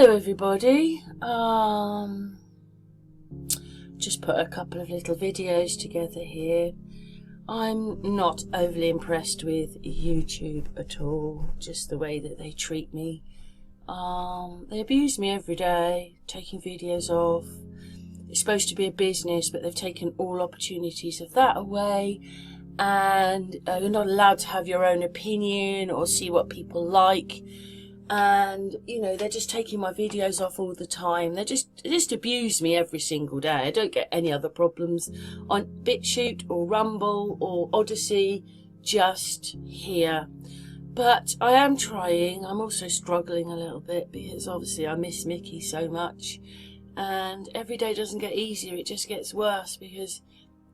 Hello everybody, just put a couple of little videos together here. I'm not overly impressed with YouTube at all, just the way that they treat me. They abuse me every day, taking videos off. It's supposed to be a business, but they've taken all opportunities of that away, and you're not allowed to have your own opinion or see what people like. And you know, they're just taking my videos off all the time. They just abuse me every single day. I don't get any other problems on BitChute or Rumble or Odyssey, just here. But I am trying. I'm also struggling a little bit because obviously I miss Mickey so much, and every day doesn't get easier, it just gets worse because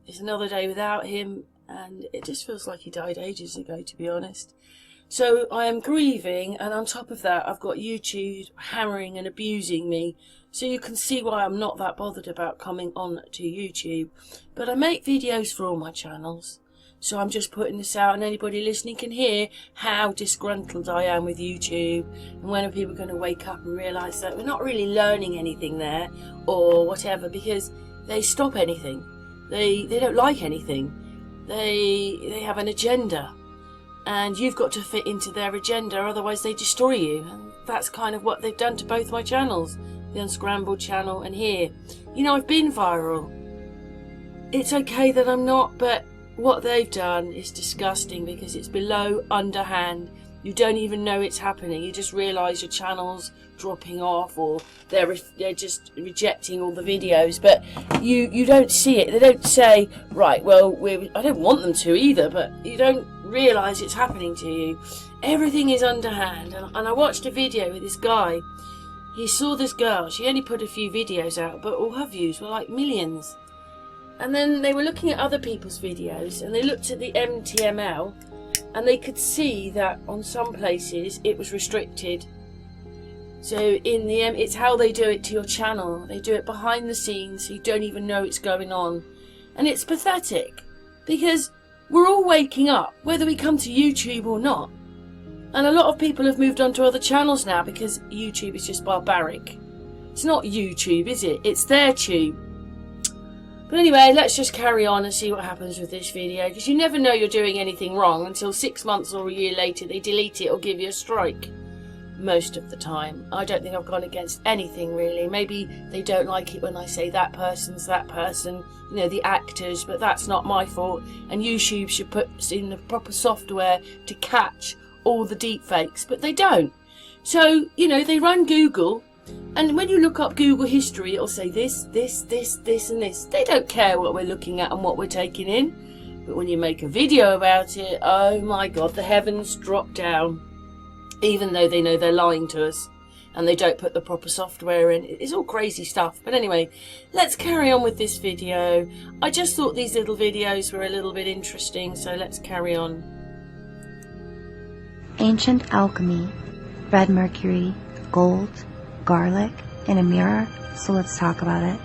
it's another day without him, and it just feels like he died ages ago, to be honest. So I am grieving, and on top of that I've got YouTube hammering and abusing me, so you can see why I'm not that bothered about coming on to YouTube. But I make videos for all my channels, so I'm just putting this out, and anybody listening can hear how disgruntled I am with YouTube, and when are people going to wake up and realise that we're not really learning anything there or whatever, because they stop anything. They don't like anything. They have an agenda, and you've got to fit into their agenda, otherwise they destroy you. And that's kind of what they've done to both my channels, the Unscrambled channel and here. You know, I've been viral. It's okay that I'm not, but what they've done is disgusting because it's below underhand. You don't even know it's happening. You just realise your channel's dropping off, or they're just rejecting all the videos, but you don't see it. They don't say, right, well, I don't want them to either, but you don't realise it's happening to you. Everything is underhand. And I watched a video with this guy. He saw this girl. She only put a few videos out, but all her views were like millions. And then they were looking at other people's videos, and they looked at the MTML, and they could see that on some places it was restricted. So in the it's how they do it to your channel. They do it behind the scenes, so you don't even know it's going on. And it's pathetic, because we're all waking up, whether we come to YouTube or not. And a lot of people have moved on to other channels now because YouTube is just barbaric. It's not YouTube, is it? It's their tube. But anyway, let's just carry on and see what happens with this video, because you never know you're doing anything wrong until 6 months or a year later they delete it or give you a strike. Most of the time. I don't think I've gone against anything really. Maybe they don't like it when I say that person's that person, you know, the actors, but that's not my fault. And YouTube should put in the proper software to catch all the deep fakes, but they don't. So, you know, they run Google, and when you look up Google history, it'll say this, this, this, this and this. They don't care what we're looking at and what we're taking in. But when you make a video about it, oh my God, the heavens drop down. Even though they know they're lying to us and they don't put the proper software in. It's all crazy stuff. But anyway, let's carry on with this video. I just thought these little videos were a little bit interesting, so let's carry on. Ancient alchemy, red mercury, gold, garlic, and a mirror, so let's talk about it.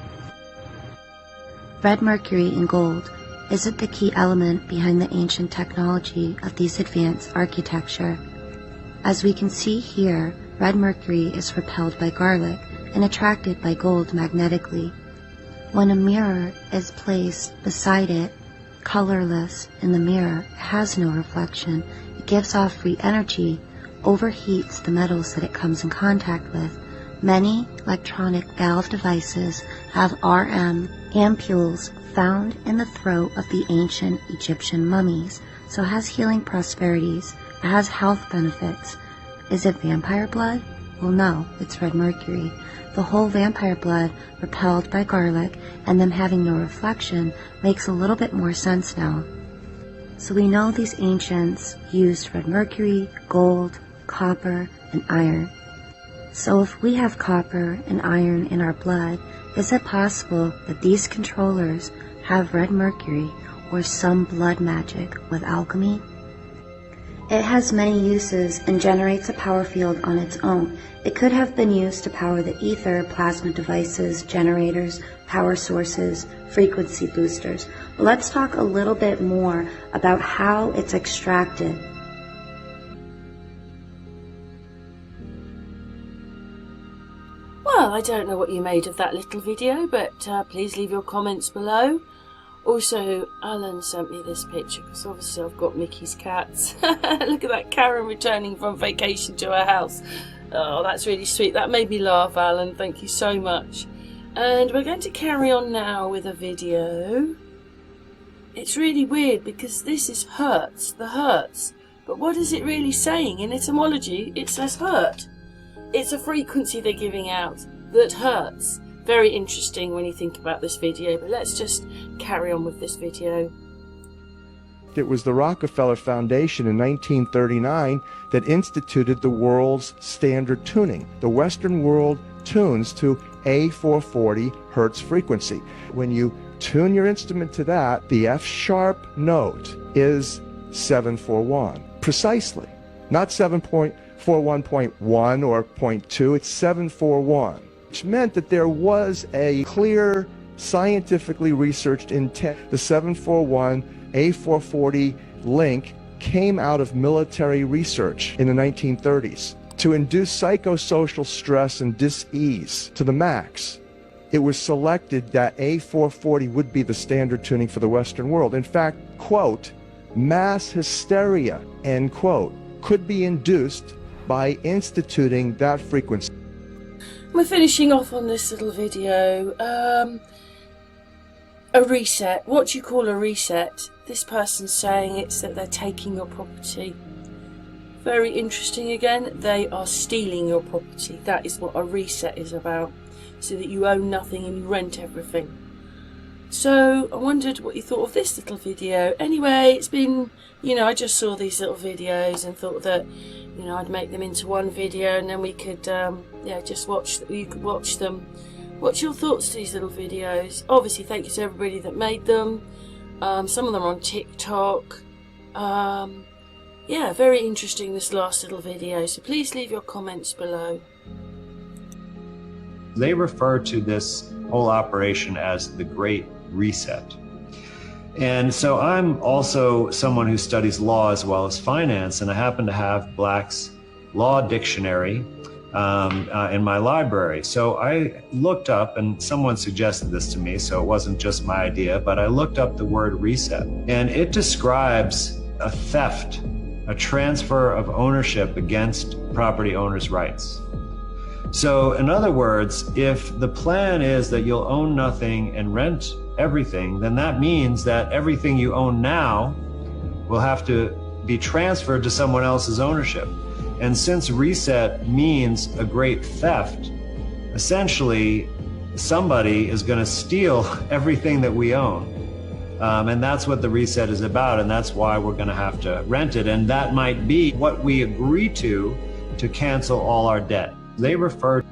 Red mercury and gold isn't the key element behind the ancient technology of these advanced architecture. As we can see here, red mercury is repelled by garlic and attracted by gold magnetically. When a mirror is placed beside it, colorless in the mirror, it has no reflection. It gives off free energy, overheats the metals that it comes in contact with. Many electronic valve devices have RM ampules found in the throat of the ancient Egyptian mummies, so it has healing prosperities. It has health benefits. Is it vampire blood? Well, no, it's red mercury. The whole vampire blood repelled by garlic and them having no reflection makes a little bit more sense now. So we know these ancients used red mercury, gold, copper, and iron. So if we have copper and iron in our blood, is it possible that these controllers have red mercury or some blood magic with alchemy? It has many uses and generates a power field on its own. It could have been used to power the ether, plasma devices, generators, power sources, frequency boosters. But let's talk a little bit more about how it's extracted. Well, I don't know what you made of that little video, but please leave your comments below. Also, Alan sent me this picture because obviously I've got Mickey's cats. Look at that, Karen returning from vacation to her house. Oh, that's really sweet. That made me laugh, Alan. Thank you so much. And we're going to carry on now with a video. It's really weird because this is Herts, the Herts. But what is it really saying? In etymology, it says hurt. It's a frequency they're giving out that hurts. Very interesting when you think about this video, but let's just carry on with this video. It was the Rockefeller Foundation in 1939 that instituted the world's standard tuning. The Western world tunes to A440 Hertz frequency. When you tune your instrument to that, the F-sharp note is 741. Precisely. Not 7.41.1 or 0.2, it's 741. Which meant that there was a clear, scientifically researched intent. The 741 A440 link came out of military research in the 1930s to induce psychosocial stress and dis-ease to the max. It was selected that A440 would be the standard tuning for the Western world. In fact, quote, mass hysteria, end quote, could be induced by instituting that frequency. We're finishing off on this little video. A reset. What do you call a reset? This person's saying it's that they're taking your property. Very interesting again. They are stealing your property. That is what a reset is about. So that you own nothing and you rent everything. So I wondered what you thought of this little video. Anyway, it's been, I just saw these little videos and thought that, I'd make them into one video and then we could, just you could watch them. What's your thoughts to these little videos? Obviously, thank you to everybody that made them. Some of them are on TikTok. Very interesting, this last little video. So please leave your comments below. They refer to this whole operation as the Great Reset. And so I'm also someone who studies law as well as finance, and I happen to have Black's Law Dictionary in my library. So I looked up, and someone suggested this to me, so it wasn't just my idea, but I looked up the word reset, and it describes a theft, a transfer of ownership against property owners' rights. So in other words, if the plan is that you'll own nothing and rent everything, then that means that everything you own now will have to be transferred to someone else's ownership. And since reset means a great theft, essentially somebody is going to steal everything that we own. And that's what the reset is about, and that's why we're going to have to rent it. And that might be what we agree to cancel all our debt. They refer